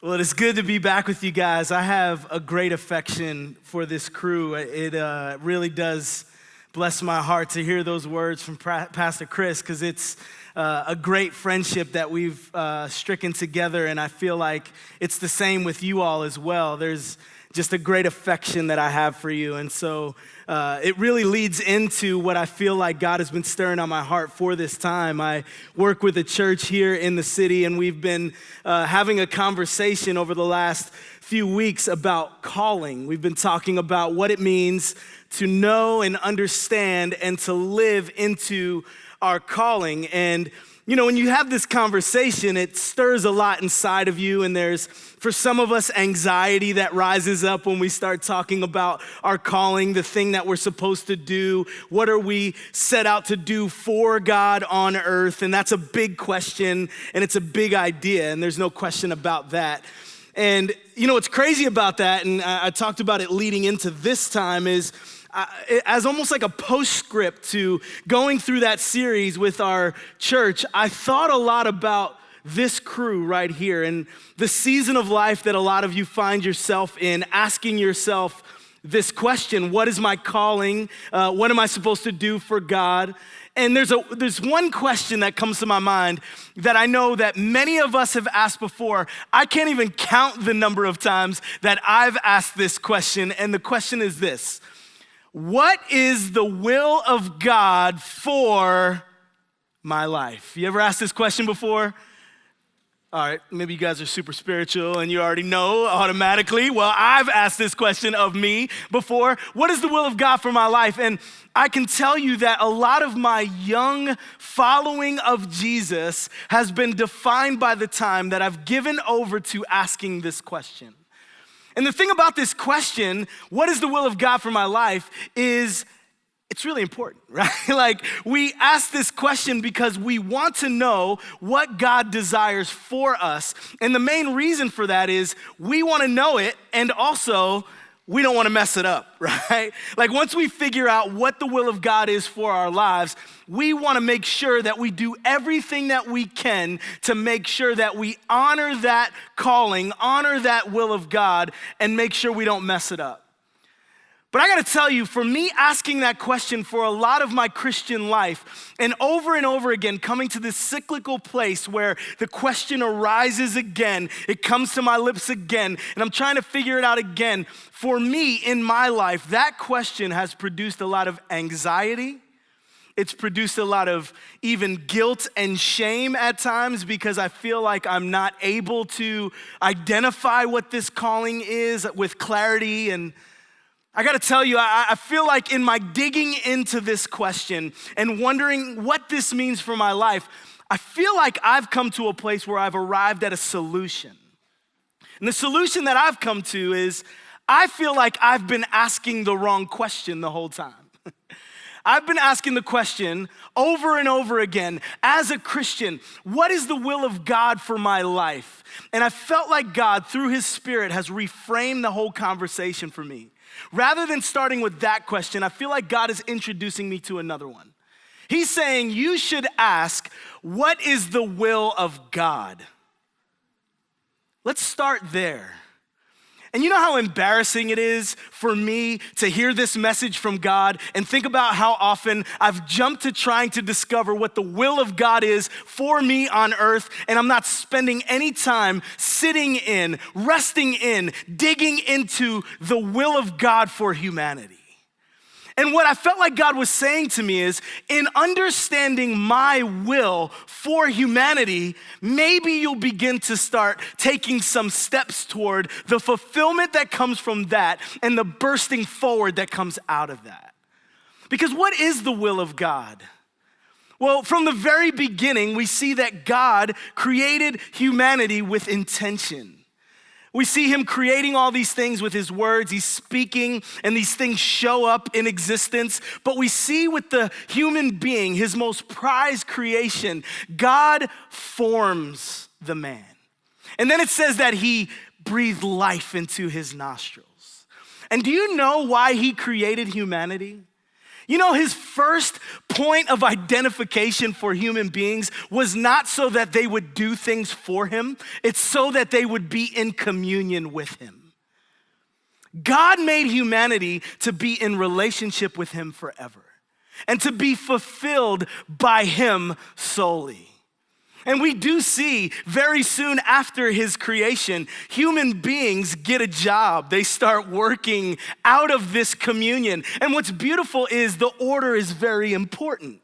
Well, it is good to be back with you guys. I have a great affection for this crew. It really does bless my heart to hear those words from Pastor Chris, because it's a great friendship that we've stricken together, and I feel like it's the same with you all as well. There's just a great affection that I have for you, and so it really leads into what I feel like God has been stirring on my heart for this time. I work with a church here in the city, and we've been having a conversation over the last few weeks about calling. We've been talking about what it means to know and understand and to live into our calling. And you know, when you have this conversation, it stirs a lot inside of you, and there's, for some of us, anxiety that rises up when we start talking about our calling, the thing that we're supposed to do. What are we set out to do for God on earth? And that's a big question, and it's a big idea, and there's no question about that. And you know, what's crazy about that, and I talked about it leading into this time, is as almost like a postscript to going through that series with our church, I thought a lot about this crew right here and the season of life that a lot of you find yourself in, asking yourself this question: what is my calling? What am I supposed to do for God? And there's one question that comes to my mind that I know that many of us have asked before. I can't even count the number of times that I've asked this question, and the question is this: what is the will of God for my life? You ever asked this question before? All right, maybe you guys are super spiritual and you already know automatically. Well, I've asked this question of me before. What is the will of God for my life? And I can tell you that a lot of my young following of Jesus has been defined by the time that I've given over to asking this question. And the thing about this question, what is the will of God for my life, is it's really important, right? Like, we ask this question because we want to know what God desires for us. And the main reason for that is we want to know it, and also we don't want to mess it up, right? Like, once we figure out what the will of God is for our lives, we want to make sure that we do everything that we can to make sure that we honor that calling, honor that will of God, and make sure we don't mess it up. But I gotta tell you, for me asking that question for a lot of my Christian life, and over again coming to this cyclical place where the question arises again, it comes to my lips again, and I'm trying to figure it out again. For me, in my life, that question has produced a lot of anxiety. It's produced a lot of even guilt and shame at times, because I feel like I'm not able to identify what this calling is with clarity. And I gotta tell you, I feel like in my digging into this question and wondering what this means for my life, I feel like I've come to a place where I've arrived at a solution. And the solution that I've come to is, I feel like I've been asking the wrong question the whole time. I've been asking the question over and over again, as a Christian, what is the will of God for my life? And I felt like God, through His Spirit, has reframed the whole conversation for me. Rather than starting with that question, I feel like God is introducing me to another one. He's saying you should ask, what is the will of God? Let's start there. And you know how embarrassing it is for me to hear this message from God and think about how often I've jumped to trying to discover what the will of God is for me on earth, and I'm not spending any time sitting in, resting in, digging into the will of God for humanity. And what I felt like God was saying to me is, in understanding my will for humanity, maybe you'll begin to start taking some steps toward the fulfillment that comes from that and the bursting forward that comes out of that. Because what is the will of God? Well, from the very beginning, we see that God created humanity with intention. We see Him creating all these things with His words. He's speaking, and these things show up in existence. But we see with the human being, His most prized creation, God forms the man. And then it says that He breathed life into his nostrils. And do you know why He created humanity? You know, his first point of identification for human beings was not so that they would do things for him, it's so that they would be in communion with him. God made humanity to be in relationship with him forever and to be fulfilled by him solely. And we do see very soon after his creation, human beings get a job. They start working out of this communion. And what's beautiful is the order is very important.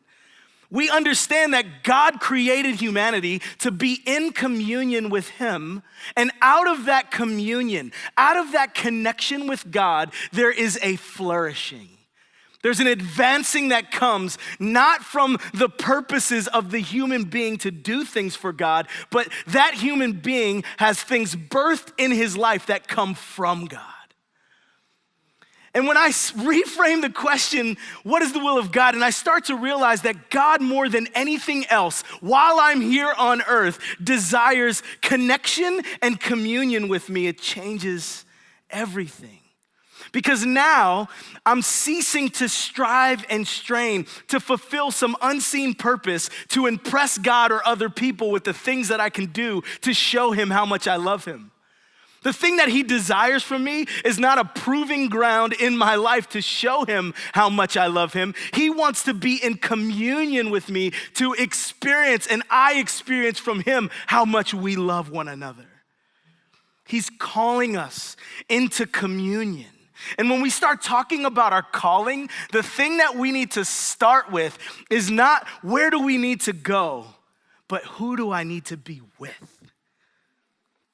We understand that God created humanity to be in communion with him. And out of that communion, out of that connection with God, there is a flourishing. There's an advancing that comes not from the purposes of the human being to do things for God, but that human being has things birthed in his life that come from God. And when I reframe the question, what is the will of God? And I start to realize that God, more than anything else, while I'm here on earth, desires connection and communion with me. It changes everything. Because now I'm ceasing to strive and strain to fulfill some unseen purpose to impress God or other people with the things that I can do to show him how much I love him. The thing that he desires from me is not a proving ground in my life to show him how much I love him. He wants to be in communion with me to experience, and I experience from him how much we love one another. He's calling us into communion. And when we start talking about our calling, the thing that we need to start with is not where do we need to go, but who do I need to be with?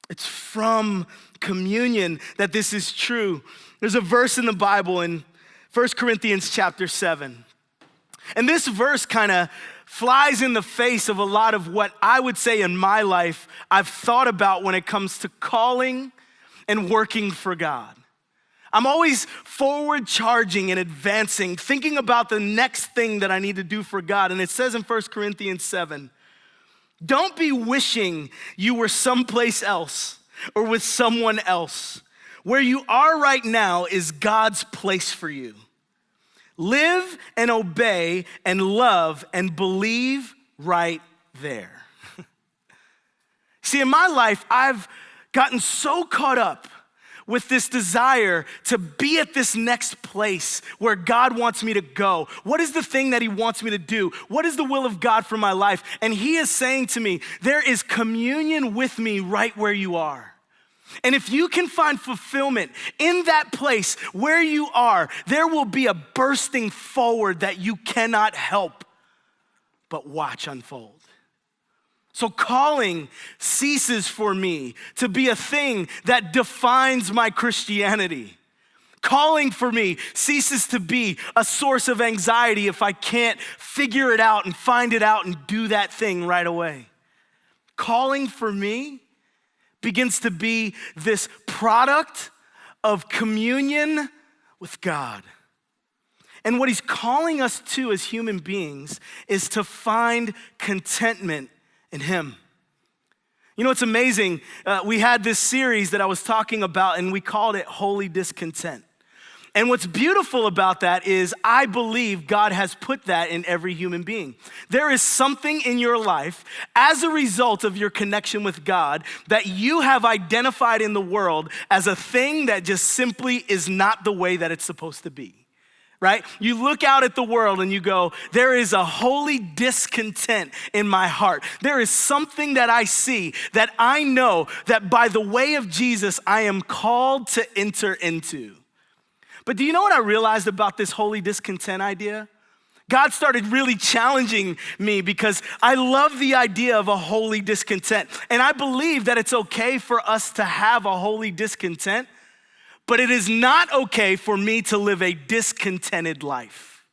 It's from communion that this is true. There's a verse in the Bible in 1 Corinthians chapter 7. And this verse kind of flies in the face of a lot of what I would say in my life I've thought about when it comes to calling and working for God. I'm always forward charging and advancing, thinking about the next thing that I need to do for God. And it says in 1 Corinthians 7, don't be wishing you were someplace else or with someone else. Where you are right now is God's place for you. Live and obey and love and believe right there. See, in my life, I've gotten so caught up with this desire to be at this next place where God wants me to go. What is the thing that he wants me to do? What is the will of God for my life? And he is saying to me, there is communion with me right where you are. And if you can find fulfillment in that place where you are, there will be a bursting forward that you cannot help but watch unfold. So calling ceases for me to be a thing that defines my Christianity. Calling for me ceases to be a source of anxiety if I can't figure it out and find it out and do that thing right away. Calling for me begins to be this product of communion with God. And what he's calling us to as human beings is to find contentment in him. You know, it's amazing. We had this series that I was talking about and we called it Holy Discontent. And what's beautiful about that is I believe God has put that in every human being. There is something in your life as a result of your connection with God that you have identified in the world as a thing that just simply is not the way that it's supposed to be. Right? You look out at the world and you go, there is a holy discontent in my heart. There is something that I see that I know that by the way of Jesus, I am called to enter into. But do you know what I realized about this holy discontent idea? God started really challenging me because I love the idea of a holy discontent. And I believe that it's okay for us to have a holy discontent, but it is not okay for me to live a discontented life.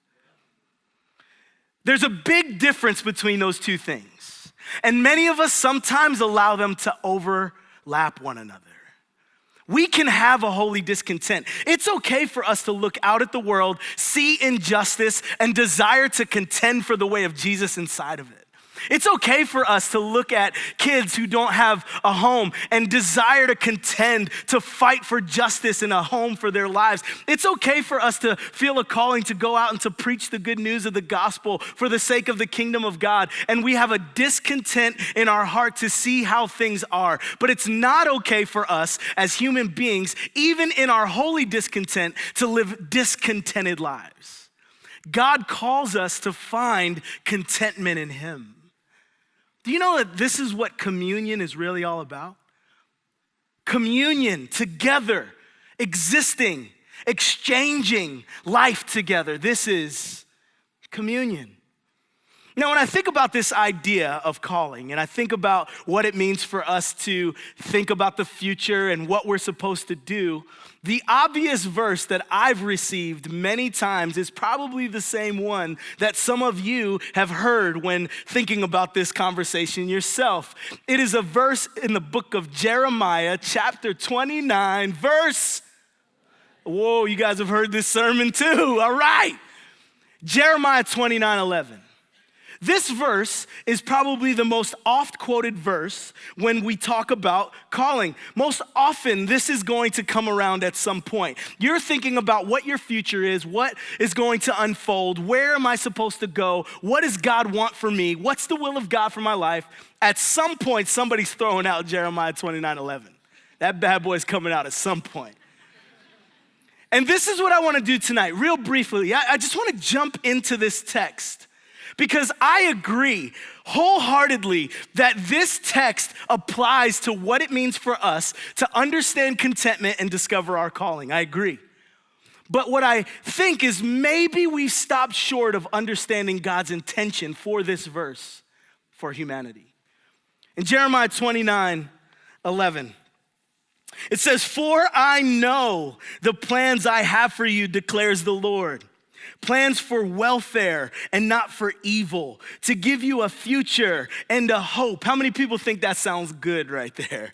There's a big difference between those two things. And many of us sometimes allow them to overlap one another. We can have a holy discontent. It's okay for us to look out at the world, see injustice, and desire to contend for the way of Jesus inside of it. It's okay for us to look at kids who don't have a home and desire to contend, to fight for justice and a home for their lives. It's okay for us to feel a calling to go out and to preach the good news of the gospel for the sake of the kingdom of God. And we have a discontent in our heart to see how things are. But it's not okay for us as human beings, even in our holy discontent, to live discontented lives. God calls us to find contentment in him. Do you know that this is what communion is really all about? Communion, together, existing, exchanging life together. This is communion. Now, when I think about this idea of calling, and I think about what it means for us to think about the future and what we're supposed to do, the obvious verse that I've received many times is probably the same one that some of you have heard when thinking about this conversation yourself. It is a verse in the book of Jeremiah, chapter 29, verse. Whoa, you guys have heard this sermon too. All right. Jeremiah 29:11. This verse is probably the most oft quoted verse when we talk about calling. Most often, this is going to come around at some point. You're thinking about what your future is, what is going to unfold, where am I supposed to go, what does God want for me, what's the will of God for my life. At some point, somebody's throwing out Jeremiah 29:11. That bad boy's coming out at some point. And this is what I want to do tonight, real briefly. I just want to jump into this text. Because I agree wholeheartedly that this text applies to what it means for us to understand contentment and discover our calling. I agree. But what I think is maybe we've stopped short of understanding God's intention for this verse for humanity. In Jeremiah 29:11, it says, "For I know the plans I have for you, declares the Lord. Plans for welfare and not for evil, to give you a future and a hope." How many people think that sounds good right there?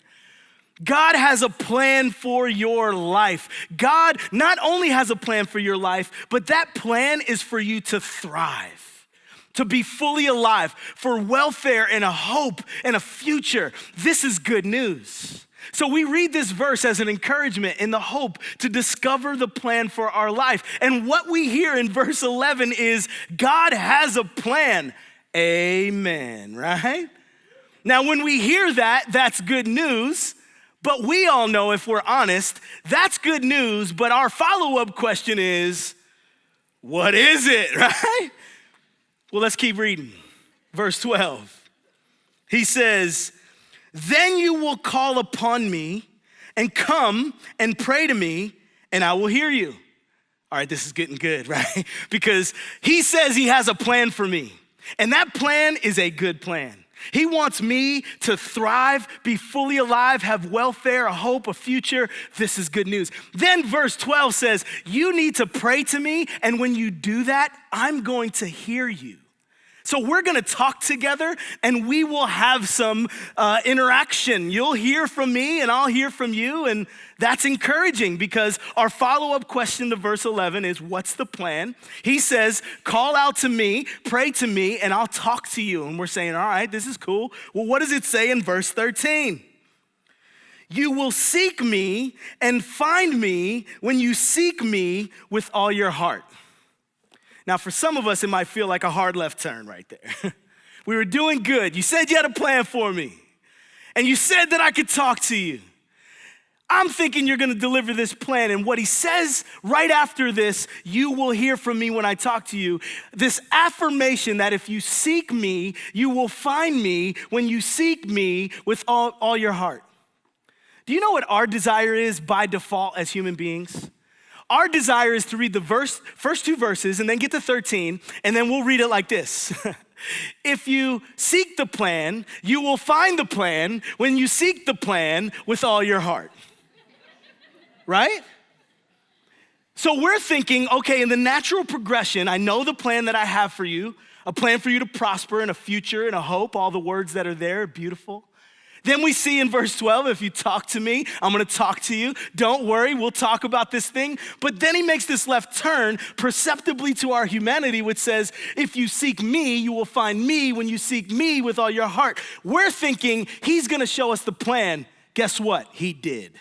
God has a plan for your life. God not only has a plan for your life, but that plan is for you to thrive, to be fully alive, for welfare and a hope and a future. This is good news. So we read this verse as an encouragement in the hope to discover the plan for our life. And what we hear in verse 11 is God has a plan. Amen, right? Now, when we hear that, that's good news. But we all know, if we're honest, that's good news. But our follow-up question is, what is it, right? Well, let's keep reading. Verse 12. He says, "Then you will call upon me and come and pray to me, and I will hear you." All right, this is getting good, right? Because he says he has a plan for me, and that plan is a good plan. He wants me to thrive, be fully alive, have welfare, a hope, a future. This is good news. Then verse 12 says, you need to pray to me, and when you do that, I'm going to hear you. So we're gonna talk together and we will have some interaction. You'll hear from me and I'll hear from you, and that's encouraging because our follow-up question to verse 11 is, what's the plan? He says, call out to me, pray to me, and I'll talk to you. And we're saying, all right, this is cool. Well, what does it say in verse 13? You will seek me and find me when you seek me with all your heart. Now, for some of us, it might feel like a hard left turn right there. We were doing good. You said you had a plan for me, and you said that I could talk to you. I'm thinking you're gonna deliver this plan, and what he says right after this, you will hear from me when I talk to you, this affirmation that if you seek me, you will find me when you seek me with all your heart. Do you know what our desire is by default as human beings? Our desire is to read the first two verses and then get to 13, and then we'll read it like this. If you seek the plan, you will find the plan when you seek the plan with all your heart. Right? So we're thinking, okay, in the natural progression, I know the plan that I have for you, a plan for you to prosper and a future and a hope, all the words that are there are beautiful. Then we see in verse 12, if you talk to me, I'm gonna talk to you. Don't worry, we'll talk about this thing. But then he makes this left turn perceptibly to our humanity, which says, if you seek me, you will find me when you seek me with all your heart. We're thinking he's gonna show us the plan. Guess what? He did.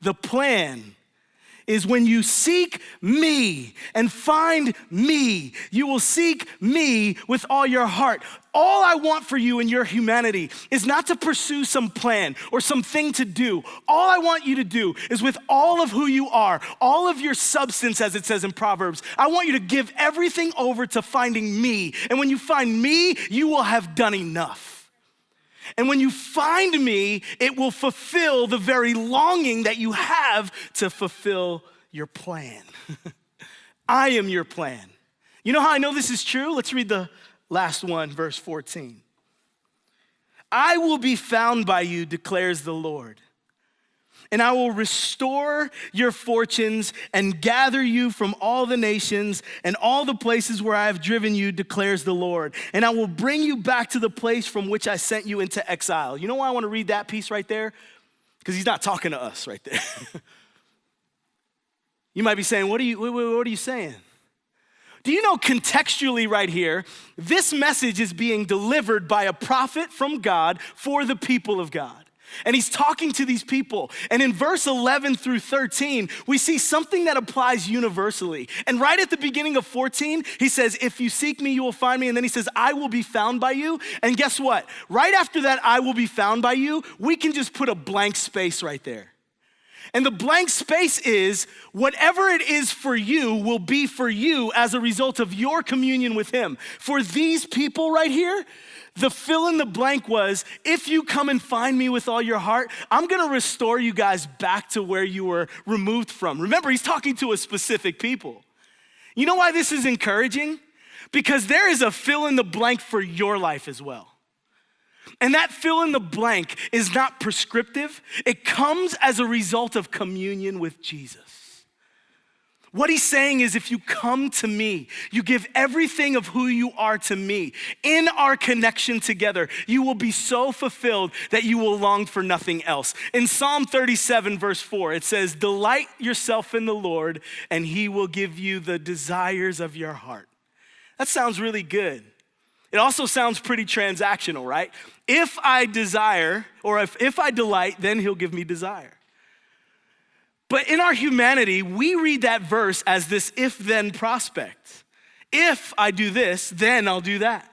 The plan is when you seek me and find me, you will seek me with all your heart. All I want for you in your humanity is not to pursue some plan or something to do. All I want you to do is with all of who you are, all of your substance, as it says in Proverbs, I want you to give everything over to finding me. And when you find me, you will have done enough. And when you find me, it will fulfill the very longing that you have to fulfill your plan. I am your plan. You know how I know this is true? Let's read the last one, verse 14. I will be found by you, declares the Lord, and I will restore your fortunes and gather you from all the nations and all the places where I have driven you, declares the Lord. And I will bring you back to the place from which I sent you into exile. You know why I want to read that piece right there? Because he's not talking to us right there. You might be saying, what are you saying? Do you know contextually right here, this message is being delivered by a prophet from God for the people of God. And he's talking to these people. And in verse 11 through 13, we see something that applies universally. And right at the beginning of 14, he says, if you seek me, you will find me. And then he says, I will be found by you. And guess what? Right after that, I will be found by you, we can just put a blank space right there. And the blank space is whatever it is for you will be for you as a result of your communion with him. For these people right here, the fill in the blank was, if you come and find me with all your heart, I'm gonna restore you guys back to where you were removed from. Remember, he's talking to a specific people. You know why this is encouraging? Because there is a fill in the blank for your life as well. And that fill in the blank is not prescriptive. It comes as a result of communion with Jesus. What he's saying is, if you come to me, you give everything of who you are to me, in our connection together, you will be so fulfilled that you will long for nothing else. In Psalm 37, verse 4, it says, delight yourself in the Lord, and he will give you the desires of your heart. That sounds really good. It also sounds pretty transactional, right? If I desire, or if I delight, then he'll give me desire. But in our humanity, we read that verse as this if-then prospect. If I do this, then I'll do that.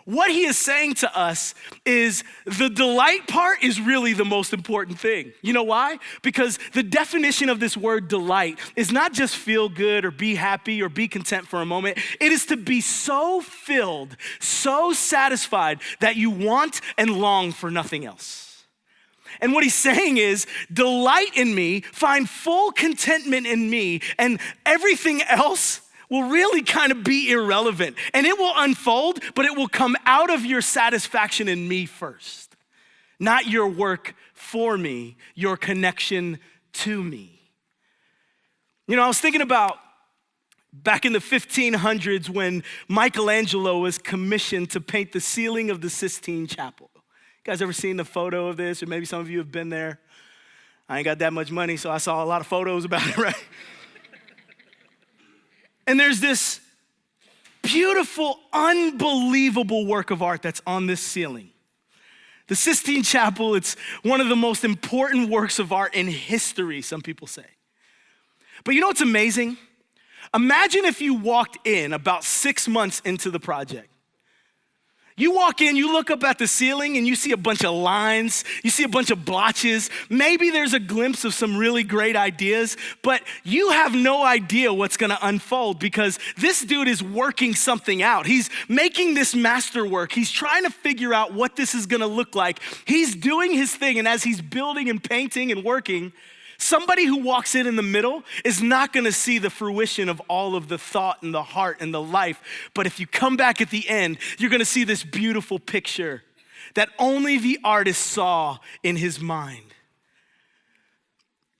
What he is saying to us is the delight part is really the most important thing. You know why? Because the definition of this word delight is not just feel good or be happy or be content for a moment. It is to be so filled, so satisfied that you want and long for nothing else. And what he's saying is, delight in me, find full contentment in me, and everything else will really kind of be irrelevant. And it will unfold, but it will come out of your satisfaction in me first. Not your work for me, your connection to me. You know, I was thinking about back in the 1500s when Michelangelo was commissioned to paint the ceiling of the Sistine Chapel. You guys ever seen the photo of this? Or maybe some of you have been there. I ain't got that much money, so I saw a lot of photos about it, right? And there's this beautiful, unbelievable work of art that's on this ceiling. The Sistine Chapel, it's one of the most important works of art in history, some people say. But you know what's amazing? Imagine if you walked in about 6 months into the project. You walk in, you look up at the ceiling and you see a bunch of lines, you see a bunch of blotches. Maybe there's a glimpse of some really great ideas, but you have no idea what's gonna unfold because this dude is working something out. He's making this masterwork. He's trying to figure out what this is gonna look like. He's doing his thing, and as he's building and painting and working, somebody who walks in the middle is not gonna see the fruition of all of the thought and the heart and the life. But if you come back at the end, you're gonna see this beautiful picture that only the artist saw in his mind.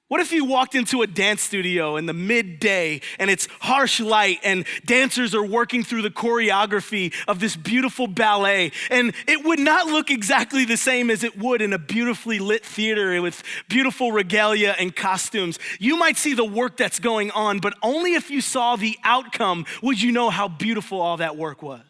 What if you walked into a dance studio in the midday and it's harsh light and dancers are working through the choreography of this beautiful ballet, and it would not look exactly the same as it would in a beautifully lit theater with beautiful regalia and costumes. You might see the work that's going on, but only if you saw the outcome would you know how beautiful all that work was.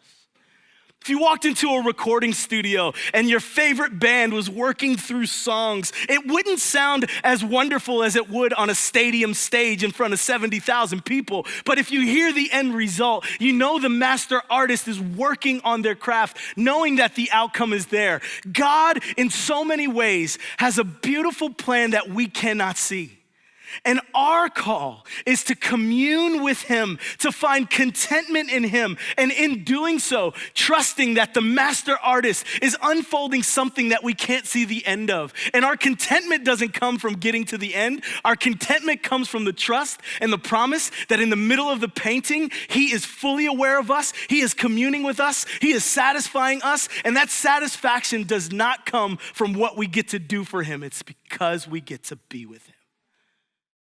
If you walked into a recording studio and your favorite band was working through songs, it wouldn't sound as wonderful as it would on a stadium stage in front of 70,000 people. But if you hear the end result, you know the master artist is working on their craft, knowing that the outcome is there. God, in so many ways, has a beautiful plan that we cannot see. And our call is to commune with him, to find contentment in him, and in doing so, trusting that the master artist is unfolding something that we can't see the end of. And our contentment doesn't come from getting to the end. Our contentment comes from the trust and the promise that in the middle of the painting, he is fully aware of us, he is communing with us, he is satisfying us, and that satisfaction does not come from what we get to do for him. It's because we get to be with him.